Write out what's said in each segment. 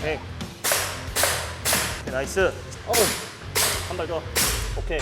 오케이. 오케이, 나이스. 한 발 더. 오케이.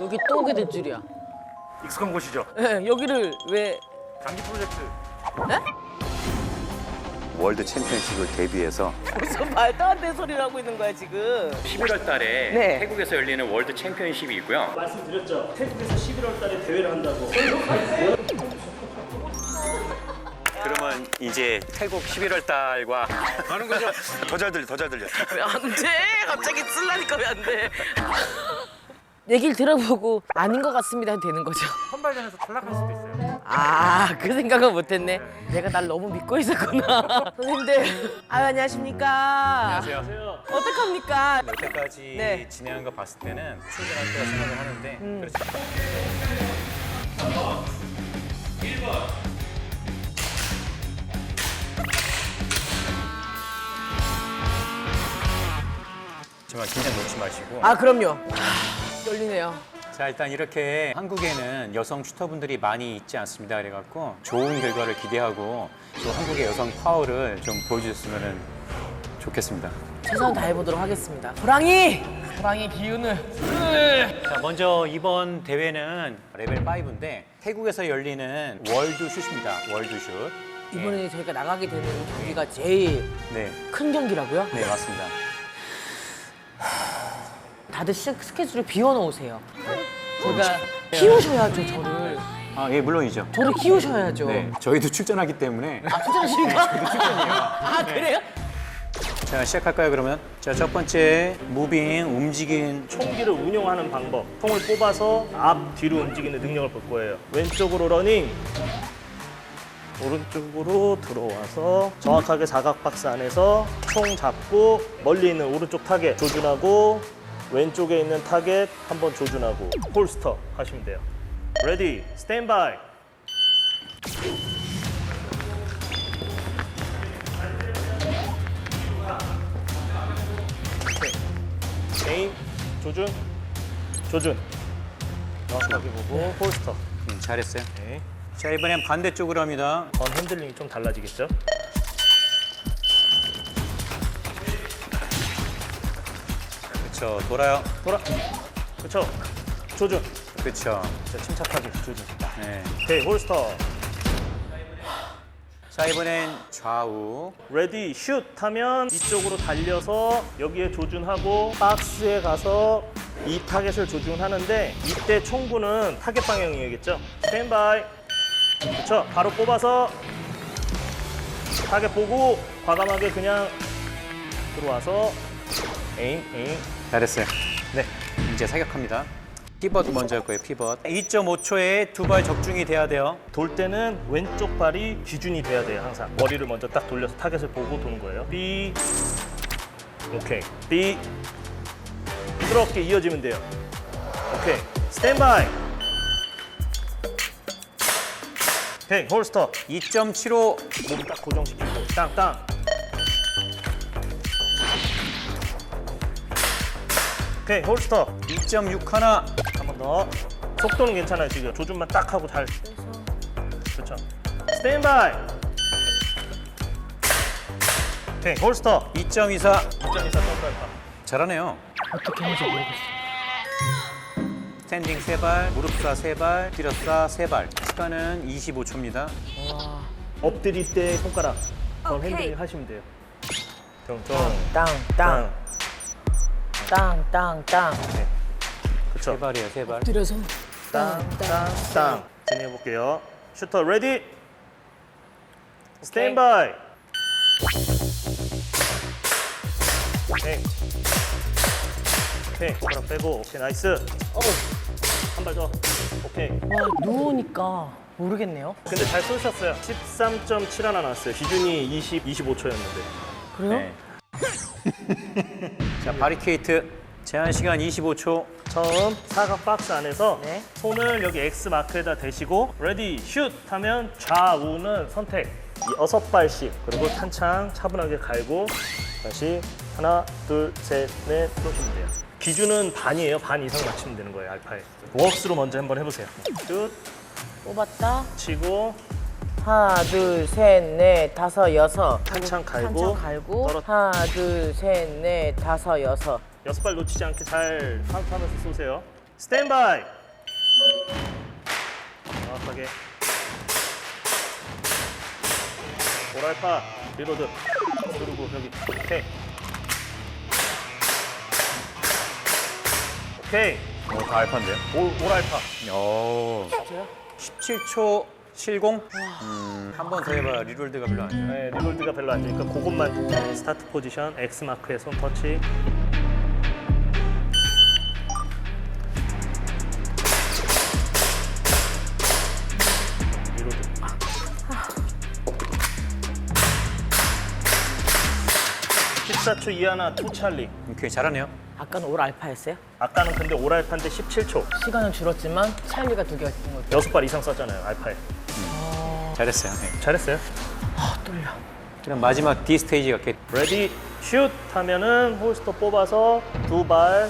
여기 또 오게 될 줄이야. 익숙한 곳이죠? 네, 여기를 왜? 장기 프로젝트. 네? 월드 챔피언십을 대비해서 무슨 말도 안 되는 소리를 하고 있는 거야 지금. 11월 달에 네. 태국에서 열리는 월드 챔피언십이 있고요. 말씀드렸죠? 태국에서 11월 달에 대회를 한다고. 그러면 이제 태국 11월 달과 하는 거죠? 더 잘 들려. 왜 안 돼? 갑자기 쓸라니까 왜 안 돼? 얘기를 들어보고 아닌 것 같습니다 해도 되는 거죠. 선발전에서 탈락할 수도 있어요. 아, 그 생각은 못했네. 내가 날 너무 믿고 있었구나. 선생님들, 안녕하십니까. 안녕하세요. 어떡합니까? 여태까지 네. 진행한 거 봤을 때는 충분할 거라 생각을 하는데 그렇죠. 정말 긴장 놓지 마시고. 아, 그럼요. 떨리네요. 자, 일단 이렇게 한국에는 여성 슈터분들이 많이 있지 않습니다. 그래갖고 좋은 결과를 기대하고 또 한국의 여성 파워를 좀 보여주셨으면 좋겠습니다. 최선 다해보도록 하겠습니다. 호랑이 기운을. 자, 먼저 이번 대회는 레벨 5인데 태국에서 열리는 월드슛입니다. 월드슛. 이번에 저희가 나가게 되는 경기가 제일 네, 큰 경기라고요? 네 맞습니다. 다들 스케줄을 비워놓으세요. 저희가 키우셔야죠, 저를. 아, 예, 물론이죠. 저를 키우셔야죠. 네, 저희도 출전하기 때문에. 아, 투자하십니까? 저도 출전이에요. 아, 그래요? 자, 시작할까요, 그러면? 자, 첫 번째, 무빙, 움직인. 총기를 운용하는 방법. 총을 뽑아서 앞, 뒤로 움직이는 능력을 볼 거예요. 왼쪽으로 러닝. 오른쪽으로 들어와서 정확하게 사각 박스 안에서 총 잡고 멀리 있는 오른쪽 타겟 조준하고 왼쪽에 있는 타겟 한번 조준하고 홀스터 하시면 돼요. 레디, 스탠바이. 에임, 조준. 정확하게 보고 홀스터. 잘했어요. 네. 자, 이번엔 반대쪽으로 합니다. 건 핸들링이 좀 달라지겠죠? 그렇죠, 돌아요. 그쵸? 조준. 그렇죠. 자, 침착하게 조준. 네. 오케이, 홀스터. 자, 이번엔 좌우. 레디, 슛 하면 이쪽으로 달려서 여기에 조준하고 박스에 가서 이 타겟을 조준하는데 이때 총구는 타겟 방향이겠죠? 스탠바이. 그쵸? 바로 뽑아서 타겟 보고 과감하게 그냥 들어와서 에임. 잘했어요. 네. 이제 사격합니다. 피벗 먼저 할 거예요, 피벗. 2.5초에 두 발 적중이 돼야 돼요. 돌 때는 왼쪽 발이 기준이 돼야 돼요, 항상. 머리를 먼저 딱 돌려서 타겟을 보고 도는 거예요. B. 오케이. B. 부드럽게 이어지면 돼요. 오케이. 스탠바이. 오케이. 홀스터. 2.75. 몸 딱 고정시키고. 땅. 오케이. 홀스터. 2.6 하나. 한 번 더. 속도는 괜찮아요, 지금. 조준만 딱 하고 잘. 그렇죠. 스탠바이. 오케이. 홀스터. 2.24. 2.24 더블알파. 잘하네요. 어떻게 하는지 모르겠어. 스탠딩 3발, 무릎 쏴 3발, 뒤로 쏴 3발. 시간은 25초입니다. 와. 엎드릴 때 손가락 건 핸들링 하시면 돼요. 땅. 네. 그렇죠. 3발이에요, 3발. 엎드려서. 땅. 진행해 볼게요. 슈터 레디. 스탠바이. 오케이. 손가락 빼고. 오케이, 나이스. 한 발 더. 오케이. 와, 누우니까 모르겠네요. 근데 잘 쏘셨어요. 13.7 하나 나왔어요. 기준이 25초였는데. 그래요? 네. 자, 바리케이트. 제한 시간 25초. 처음 사각 박스 안에서 네. 손을 여기 X 마크에다 대시고 레디 슛 하면 좌우는 선택. 6발씩 그리고 탄창 차분하게 갈고 다시 하나 둘 셋 넷 쏘시면 돼요. 기준은 반이에요. 반 이상 맞추면 되는 거예요, 알파에. 웍스로 먼저 한번 해보세요. 슛 뽑았다. 치고 하나, 둘, 셋, 넷, 다섯, 여섯. 탄창 갈고, 탄창 갈고. 떨어- 하나, 둘, 셋, 넷, 다섯, 여섯. 6발 놓치지 않게 잘 카운트하면서 쏘세요. 스탠바이. 정확하게. 오랄파 리로드 누르고 여기. 오케이. 오케이. 다 알파인데요? 오랄파. 오. 17초 70? 한 번 더 해봐. 리롤드가 별로 안 좋아. 네, 리롤드가 별로 안 좋으니까 그것만. 스타트 포지션 X 마크에 손 터치. 리로드. 14초 이하나 투 찰리. 오케이, 잘하네요. 아까는 올 알파였어요? 아까는 근데 오랄파인데 17초. 시간은 줄었지만 찰리가 두 개가 있는 거죠. 6발 이상 쐈잖아요, 알파에. 잘했어요. 네. 잘했어요. 떨려. 그럼 마지막 D 스테이지 갈게. 레디 슛 하면은 홀스터 뽑아서 두 발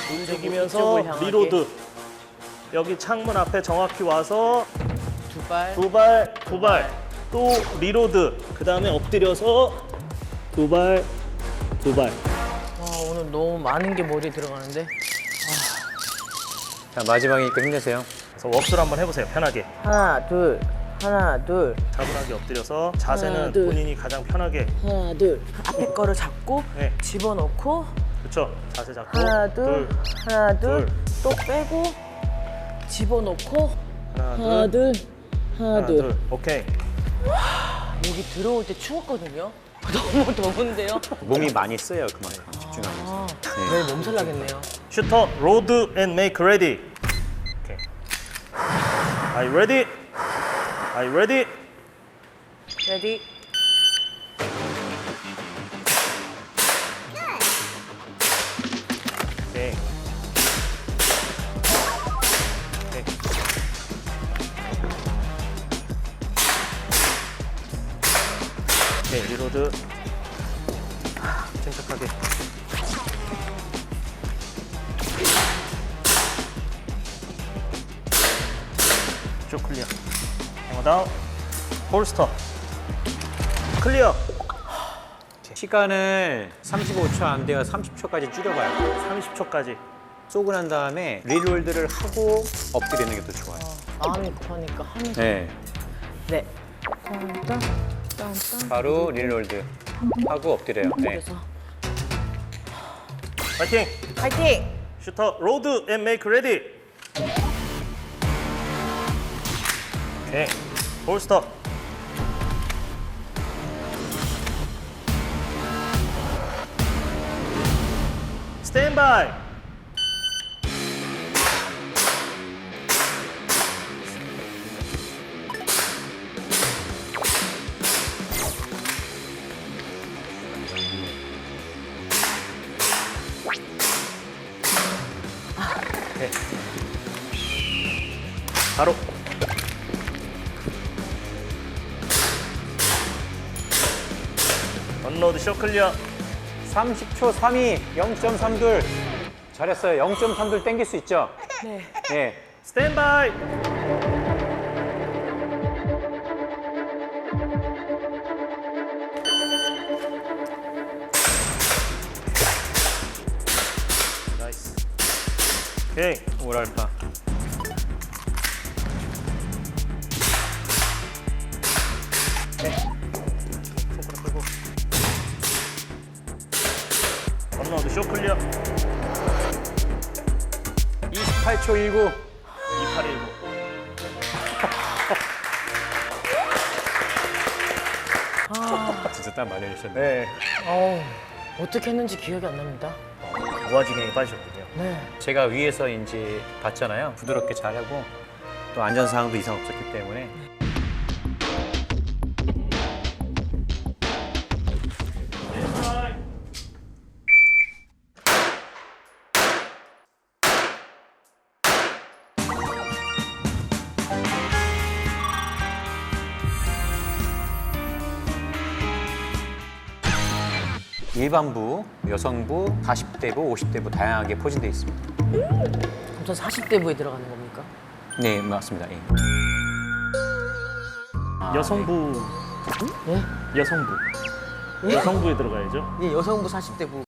움직이면서 이쪽을 향하게. 리로드. 여기 창문 앞에 정확히 와서 두 발. 두 발 또 리로드. 그 다음에 엎드려서 두 발. 오늘 너무 많은 게 머리에 들어가는데. 자, 마지막이니까 힘내세요. 그래서 웍스를 한번 해보세요, 편하게. 하나, 둘. 하나, 둘. 차분하게 엎드려서 자세는 하나, 둘. 본인이 가장 편하게. 하나, 둘. 앞에 거를 잡고 네. 집어넣고 그렇죠. 자세 잡고. 하나, 둘. 하나, 둘. 둘. 또 빼고 집어넣고 하나, 둘. 하나, 둘. 오케이. 여기 들어올 때 추웠거든요. 너무 더운데요. 몸이 많이 쓰여요, 그만큼. 집중하면서. 내일 몸살 나겠네요. 슈터 로드 앤 메이크 레디. 오케이. Are you ready? Are you ready? 레디. 오케이. 오케이. 오케이, 리로드. 침착하게. 쭉 클리어. 해머 다운. 홀스터. 클리어. 시간을 35초 안 돼요. 30초까지 줄여봐요. 30초까지. 쏘고 난 다음에 리롤드를 하고 엎드리는 게 더 좋아요. 마음이 급하니까 하면서. 네. 네. 딴딴 딴딴. 바로 리롤드 하고 엎드려요. 네. 그래서 파이팅! 파이팅! 슈터 로드 앤 메이크 레디. 오케이. 홀스터. 스탠바이. 오케이. 바로. 언로드 쇼 클리어. 30초 32, 0.32. 잘했어요. 0.32 땡길 수 있죠? 네. 네. 스탠바이. 나이스. 오케이. 오랄파. 손가락 끌고. 언로드 쇼 클리어. 28초 19. 2819. 진짜 땀 많이 흘리셨네. 네. 어떻게 했는지 기억이 안 납니다. 무아지경에 빠지셨군요. 네. 제가 위에서 이제 봤잖아요. 부드럽게 잘하고 또 안전사항도 이상 없었기 때문에. 일반부, 여성부, 40대부, 50대부 다양하게 포진되어 있습니다. 그럼 저 40대부에 들어가는 겁니까? 네, 맞습니다. 예. 여성부. 예? 여성부. 여성부에 들어가야죠. 예, 여성부 40대 부.